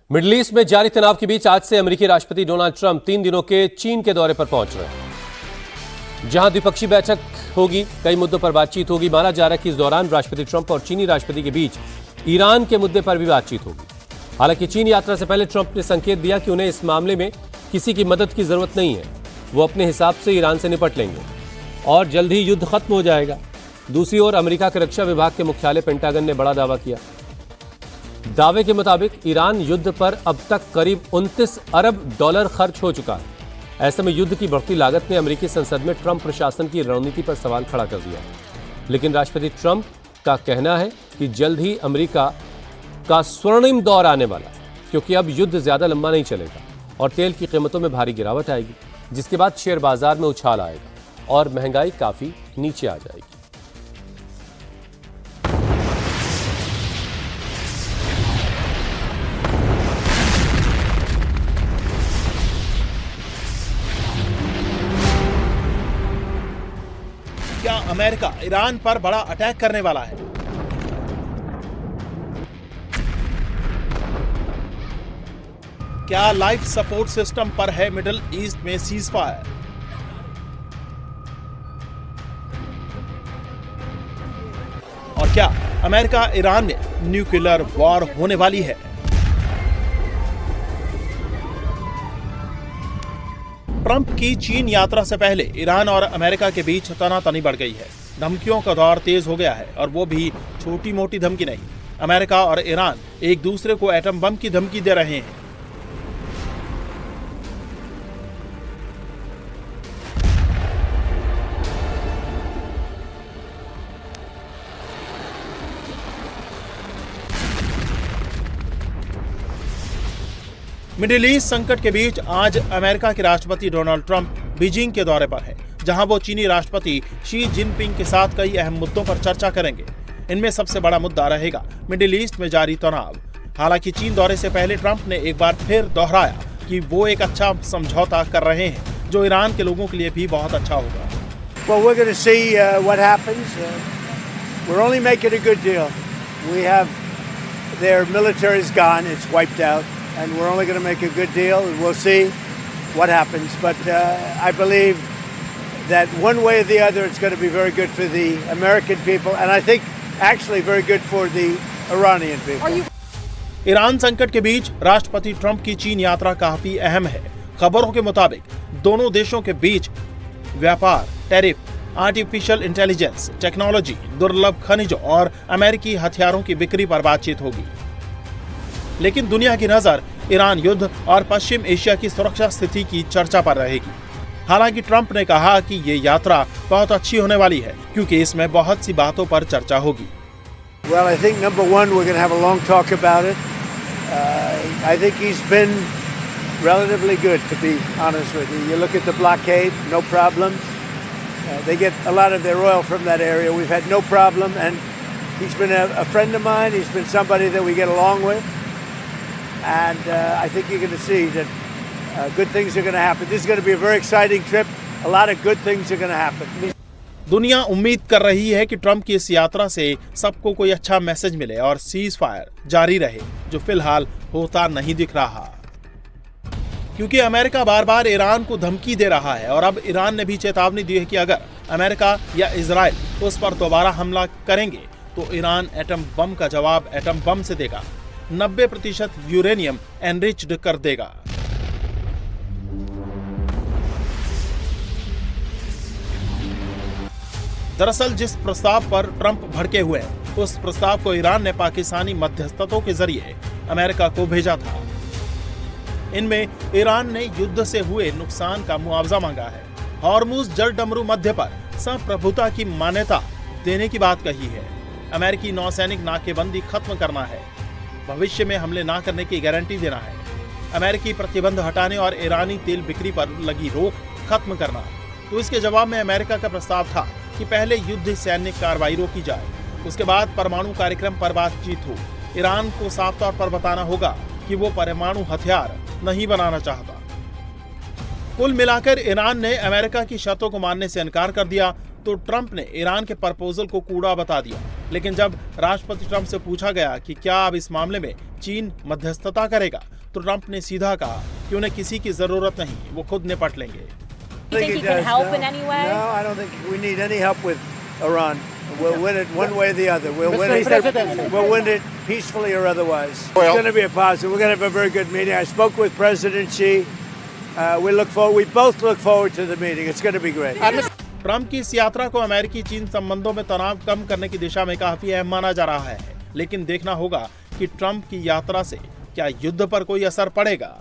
Middle east में जारी तनाव के बीच आज से अमेरिकी राष्ट्रपति डोनाल्ड ट्रंप 3 दिनों के चीन के दौरे पर पहुंच रहे हैं, जहां द्विपक्षीय बैठक होगी, कई मुद्दों पर बातचीत होगी। माना जा रहा है कि इस दौरान राष्ट्रपति ट्रंप और चीनी राष्ट्रपति के बीच ईरान के मुद्दे पर भी बातचीत होगी। हालांकि चीन यात्रा से पहले ट्रंप ने संकेत दिया कि उन्हें इस मामले में किसी की मदद की जरूरत नहीं है, वो अपने हिसाब से ईरान से निपट लेंगे और जल्द ही युद्ध खत्म हो जाएगा। दूसरी ओर अमेरिका के रक्षा विभाग के मुख्यालय पेंटागन ने बड़ा दावा किया। दावे के मुताबिक ईरान युद्ध पर अब तक करीब 29 अरब डॉलर खर्च हो चुका है। ऐसे में युद्ध की बढ़ती लागत ने अमेरिकी संसद में ट्रंप प्रशासन की रणनीति पर सवाल खड़ा कर दिया है। लेकिन राष्ट्रपति ट्रंप का कहना है कि जल्द ही अमेरिका का स्वर्णिम दौर आने वाला है, क्योंकि अब युद्ध ज्यादा लंबा नहीं चलेगा और तेल की कीमतों में भारी गिरावट आएगी, जिसके बाद शेयर बाजार में उछाल आएगा और महंगाई काफी नीचे आ जाएगी। क्या अमेरिका ईरान पर बड़ा अटैक करने वाला है? क्या लाइफ सपोर्ट सिस्टम पर है मिडिल ईस्ट में सीज फायर? और क्या अमेरिका ईरान में न्यूक्लियर वॉर होने वाली है? ट्रंप की चीन यात्रा से पहले ईरान और अमेरिका के बीच तनातनी बढ़ गई है। धमकियों का दौर तेज हो गया है, और वो भी छोटी मोटी धमकी नहीं। अमेरिका और ईरान एक दूसरे को एटम बम की धमकी दे रहे हैं। मिडिल ईस्ट संकट के बीच आज अमेरिका के राष्ट्रपति डोनाल्ड ट्रंप बीजिंग के दौरे पर हैं, जहां वो चीनी राष्ट्रपति शी जिनपिंग के साथ कई अहम मुद्दों पर चर्चा करेंगे। इनमें सबसे बड़ा मुद्दा रहेगा मिडिल ईस्ट में जारी तनाव। हालांकि चीन दौरे से पहले ट्रंप ने एक बार फिर दोहराया कि वो एक अच्छा समझौता कर रहे हैं, जो ईरान के लोगों के लिए भी बहुत अच्छा होगा। Well, we're going to see what happens. We're only making a good deal. We have their military's gone; it's wiped out. And we're only going to make a good deal, and we'll see what happens. But I believe that one way or the other, it's going to be very good for the American people, and I think actually very good for the Iranian people. Iran संकट के बीच राष्ट्रपति Trump की चीन यात्रा काफी अहम है। खबरों के मुताबिक दोनों देशों के बीच व्यापार, टैरिफ, आर्टिफिशियल इंटेलिजेंस, टेक्नोलॉजी, दुर्लभ खनिजों और अमेरिकी हथियारों की बिक्री पर बातचीत होगी। लेकिन दुनिया की नजर ईरान युद्ध और पश्चिम एशिया की सुरक्षा स्थिति की चर्चा पर रहेगी। हालांकि ट्रंप ने कहा कि ये यात्रा बहुत अच्छी होने वाली है, क्योंकि इसमें बहुत सी बातों पर चर्चा होगी। Well, I think number one, we're going to have a long talk about it. I think he's been relatively good, to be honest with you. You look at the blockade, no problems. They get a lot of their oil from that area. We've had no problem, and he's been a friend of mine. He's been somebody that we get along with. And I think you're going to see that good things are going to happen. This is going to be a very exciting trip. A lot of good things are going to happen. दुनिया उम्मीद कर रही है कि Trump की इस यात्रा से सबको कोई अच्छा मैसेज मिले और सीज फायर जारी रहे, जो फिलहाल होता नहीं दिख रहा। क्योंकि अमेरिका बार बार ईरान को धमकी दे रहा है, और अब ईरान ने भी चेतावनी दी है कि अगर अमेरिका या इजराइल उस पर दोबारा हमला करेंगे तो ईरान एटम बम का जवाब एटम बम से देगा, 90% यूरेनियम एनरिच्ड कर देगा। दरअसल जिस प्रस्ताव पर ट्रंप भड़के हुए हैं, उस प्रस्ताव को ईरान ने पाकिस्तानी मध्यस्थतों के जरिए अमेरिका को भेजा था। इनमें ईरान ने युद्ध से हुए नुकसान का मुआवजा मांगा है, हॉर्मुज जल डमरू मध्य पर संप्रभुता की मान्यता देने की बात कही है, अमेरिकी नौसैनिक नाकेबंदी खत्म करना है, भविष्य में हमले ना करने की गारंटी देना है, अमेरिकी प्रतिबंध हटाने और ईरानी तेल बिक्री पर लगी रोक खत्म करना। तो इसके जवाब में अमेरिका का प्रस्ताव था कि पहले युद्ध सैन्य कार्रवाई रोकी जाए, उसके बाद परमाणु कार्यक्रम पर बातचीत हो। ईरान को साफ तौर पर बताना होगा कि वो परमाणु हथियार नहीं बनाना चाहता। कुल मिलाकर ईरान ने अमेरिका की शर्तों को मानने से इनकार कर दिया, तो ट्रंप ने ईरान के प्रपोजल को कूड़ा बता दिया। लेकिन जब राष्ट्रपति ट्रंप से पूछा गया कि क्या अब इस मामले में चीन मध्यस्थता करेगा, तो ट्रंप ने सीधा कहा कि उन्हें किसी की जरूरत नहीं, वो खुद निपट लेंगे। You think he can help in any way? No, I don't think we need any help with Iran. We'll win it one way or the other. We'll win it peacefully or otherwise. It's going to be a positive. We're going to have a very good meeting. I spoke with President Xi. We both look forward to the meeting. It's going to be great. Trump की इस यात्रा को अमेरिकी चीन संबंधों में तनाव कम करने की दिशा में काफी अहम माना जा रहा है, लेकिन देखना होगा कि ट्रंप की यात्रा से क्या युद्ध पर कोई असर पड़ेगा।